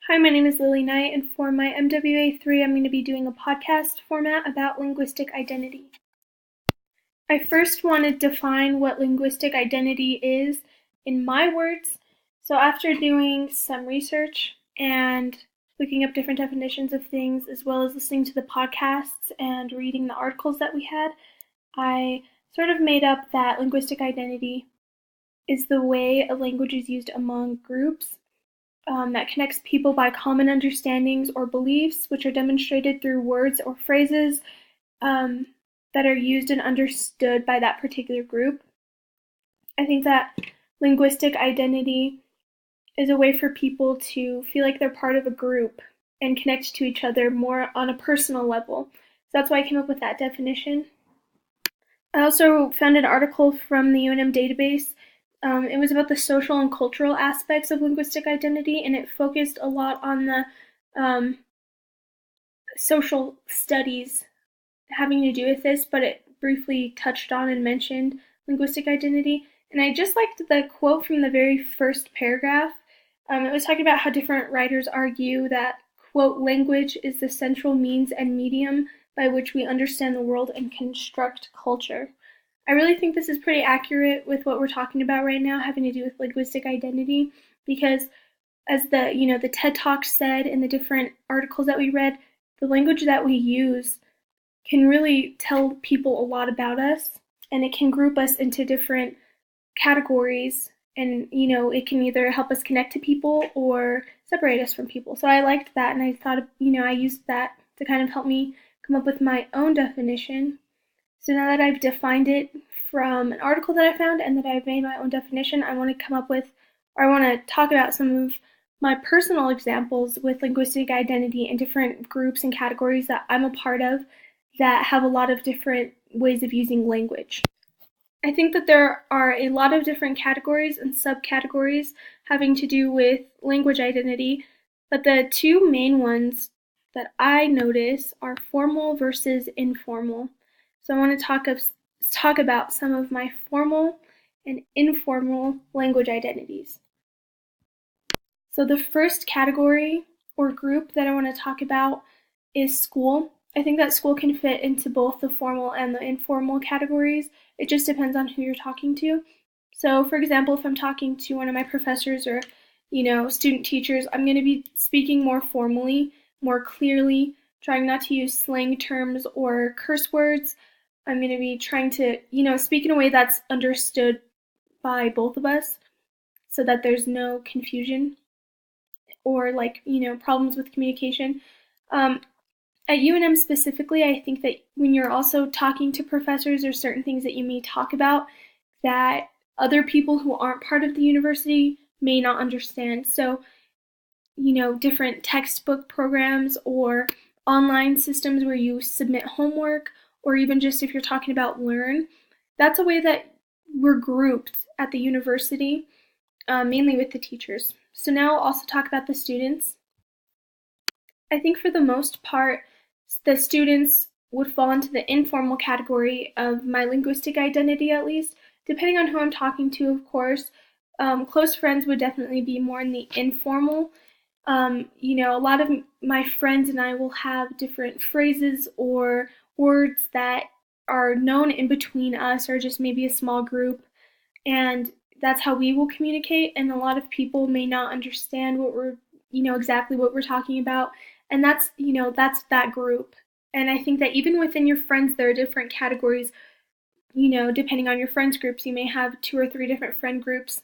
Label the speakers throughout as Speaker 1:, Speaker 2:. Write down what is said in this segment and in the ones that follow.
Speaker 1: Hi, my name is Lily Knight, and for my MWA3, I'm going to be doing a podcast format about linguistic identity. I first want to define what linguistic identity is in my words. So after doing some research and looking up different definitions of things, as well as listening to the podcasts and reading the articles that we had, I sort of made up that linguistic identity is the way a language is used among groups that connects people by common understandings or beliefs, which are demonstrated through words or phrases um, that are used and understood by that particular group. I think that linguistic identity is a way for people to feel like they're part of a group and connect to each other more on a personal level. So that's why I came up with that definition. I also found an article from the UNM database. It was about the social and cultural aspects of linguistic identity, and it focused a lot on the um, social studies having to do with this, but it briefly touched on and mentioned linguistic identity. And I just liked the quote from the very first paragraph. It was talking about how different writers argue that, quote, language is the central means and medium by which we understand the world and construct culture. I really think this is pretty accurate with what we're talking about right now, having to do with linguistic identity, because as the TED Talk said in the different articles that we read, the language that we use can really tell people a lot about us, and it can group us into different categories, and it can either help us connect to people or separate us from people. So I liked that, and I thought I used that to kind of help me come up with my own definition. So now that I've defined it from an article that I found and that I've made my own definition, I want to come up with, or I want to talk about some of my personal examples with linguistic identity and different groups and categories that I'm a part of that have a lot of different ways of using language. I think that there are a lot of different categories and subcategories having to do with language identity, but the two main ones that I notice are formal versus informal. So I want to talk about some of my formal and informal language identities. So the first category or group that I want to talk about is school. I think that school can fit into both the formal and the informal categories. It just depends on who you're talking to. So, for example, if I'm talking to one of my professors or, student teachers, I'm going to be speaking more formally, more clearly, trying not to use slang terms or curse words. I'm going to be trying to, speak in a way that's understood by both of us so that there's no confusion or problems with communication. Um, at UNM specifically, I think that when you're also talking to professors, there's certain things that you may talk about that other people who aren't part of the university may not understand. So, different textbook programs or online systems where you submit homework, or even just if you're talking about Learn, that's a way that we're grouped at the university, mainly with the teachers. So now I'll also talk about the students. I think for the most part, the students would fall into the informal category of my linguistic identity, at least, depending on who I'm talking to, of course. Close friends would definitely be more in the informal. A lot of my friends and I will have different phrases or words that are known in between us or just maybe a small group, and that's how we will communicate, and a lot of people may not understand what we're exactly what we're talking about, and that's that group. And I think that even within your friends there are different categories. Depending on your friends groups, you may have 2 or 3 different friend groups,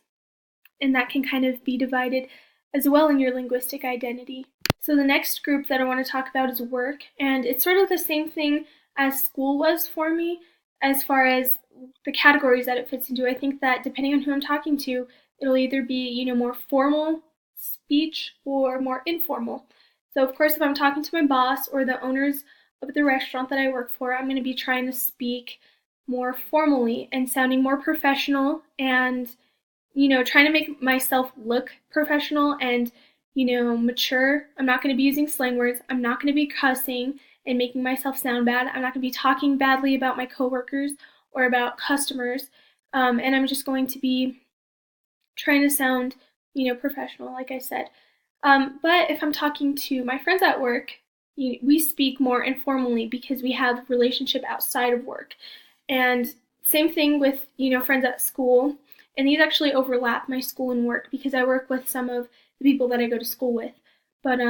Speaker 1: and that can kind of be divided as well in your linguistic identity. So the next group that I want to talk about is work, and it's sort of the same thing as school was for me as far as the categories that it fits into. I think that depending on who I'm talking to, it'll either be, more formal speech or more informal. So of course, if I'm talking to my boss or the owners of the restaurant that I work for, I'm going to be trying to speak more formally and sounding more professional and, trying to make myself look professional and, mature. I'm not going to be using slang words. I'm not going to be cussing and making myself sound bad. I'm not going to be talking badly about my coworkers or about customers. And I'm just going to be trying to sound, professional, like I said. But if I'm talking to my friends at work, we speak more informally because we have a relationship outside of work. And same thing with, friends at school. And these actually overlap my school and work because I work with some of the people that I go to school with. But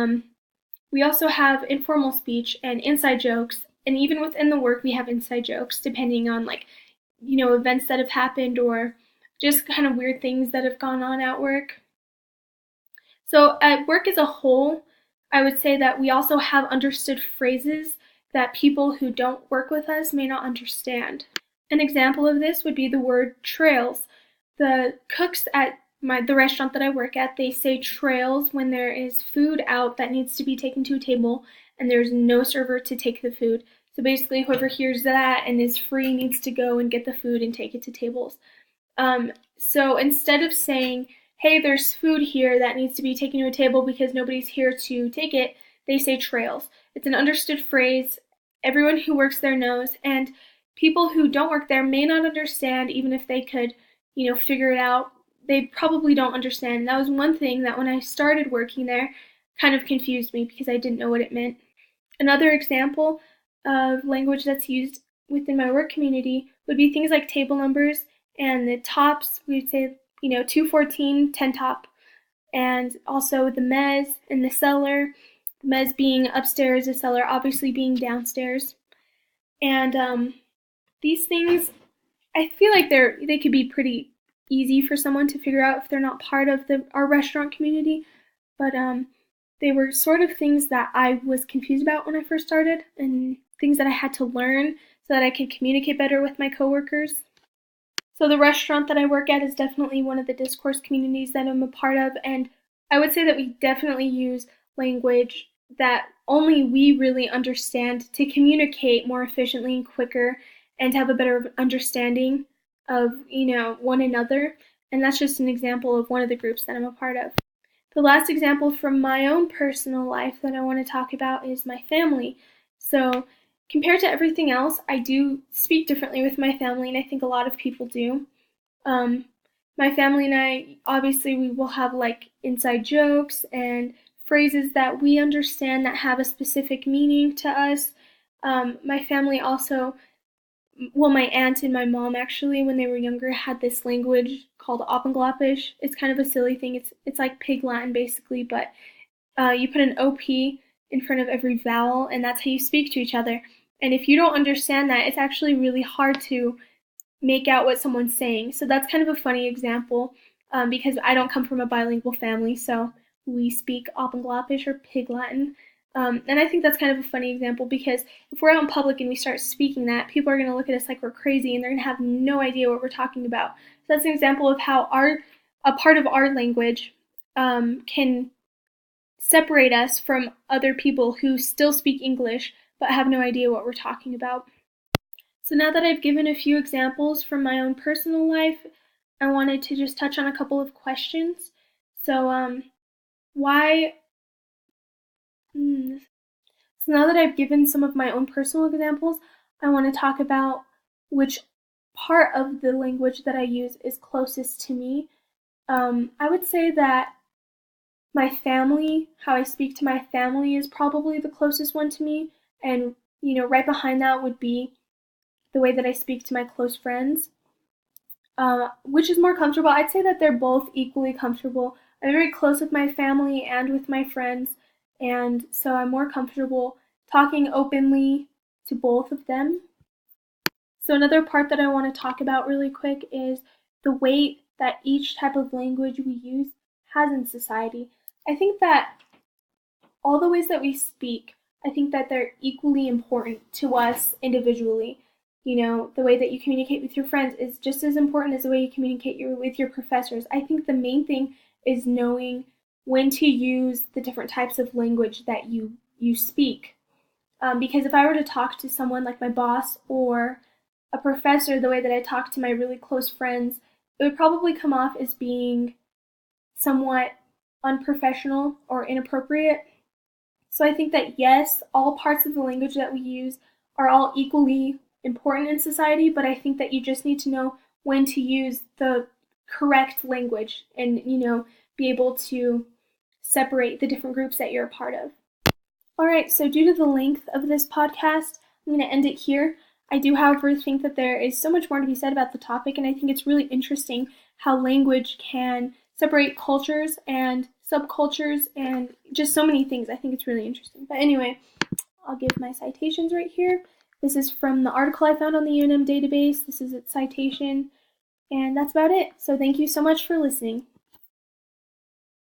Speaker 1: we also have informal speech and inside jokes. And even within the work, we have inside jokes depending on events that have happened or just kind of weird things that have gone on at work. So at work as a whole, I would say that we also have understood phrases that people who don't work with us may not understand. An example of this would be the word trails. The cooks at the restaurant that I work at, they say trails when there is food out that needs to be taken to a table and there's no server to take the food. So basically, whoever hears that and is free needs to go and get the food and take it to tables. So instead of saying, hey, there's food here that needs to be taken to a table because nobody's here to take it, they say trails. It's an understood phrase. Everyone who works there knows, and people who don't work there may not understand even if they could, figure it out. They probably don't understand. That was one thing that when I started working there kind of confused me because I didn't know what it meant. Another example of language that's used within my work community would be things like table numbers and the tops. We'd say, 214, 10 top. And also the mez and the cellar. The mez being upstairs, the cellar obviously being downstairs. And these things, I feel like they could be pretty easy for someone to figure out if they're not part of our restaurant community. But they were sort of things that I was confused about when I first started and things that I had to learn so that I could communicate better with my coworkers. So the restaurant that I work at is definitely one of the discourse communities that I'm a part of, and I would say that we definitely use language that only we really understand to communicate more efficiently and quicker and to have a better understanding of, one another. And that's just an example of one of the groups that I'm a part of. The last example from my own personal life that I want to talk about is my family. So compared to everything else, I do speak differently with my family, and I think a lot of people do. My family and I, obviously, we will have inside jokes and phrases that we understand that have a specific meaning to us. My family also, well, my aunt and my mom actually, when they were younger, had this language called Oppenglapish. It's kind of a silly thing. It's like Pig Latin basically, but you put an OP in front of every vowel, and that's how you speak to each other. And if you don't understand that, it's actually really hard to make out what someone's saying. So that's kind of a funny example because I don't come from a bilingual family, so we speak Oppenglapish or Pig Latin. And I think that's kind of a funny example because if we're out in public and we start speaking that, people are going to look at us like we're crazy and they're going to have no idea what we're talking about. So that's an example of how a part of our language can separate us from other people who still speak English but have no idea what we're talking about. So now that I've given a few examples from my own personal life, I wanted to just touch on a couple of questions. So why So now that I've given some of my own personal examples, I want to talk about which part of the language that I use is closest to me. I would say that my family, how I speak to my family, is probably the closest one to me, and right behind that would be the way that I speak to my close friends. Which is more comfortable? I'd say that they're both equally comfortable. I'm very close with my family and with my friends, and so I'm more comfortable talking openly to both of them. So another part that I want to talk about really quick is the weight that each type of language we use has in society. I think that all the ways that we speak, I think that they're equally important to us individually. The way that you communicate with your friends is just as important as the way you communicate with your professors. I think the main thing is knowing when to use the different types of language that you speak. Because if I were to talk to someone like my boss or a professor the way that I talk to my really close friends, it would probably come off as being somewhat unprofessional or inappropriate. So I think that yes, all parts of the language that we use are all equally important in society, but I think that you just need to know when to use the correct language and, be able to separate the different groups that you're a part of. Alright, so due to the length of this podcast, I'm going to end it here. I do, however, think that there is so much more to be said about the topic, and I think it's really interesting how language can separate cultures and subcultures and just so many things. I think it's really interesting. But anyway, I'll give my citations right here. This is from the article I found on the UNM database. This is its citation, and that's about it. So thank you so much for listening.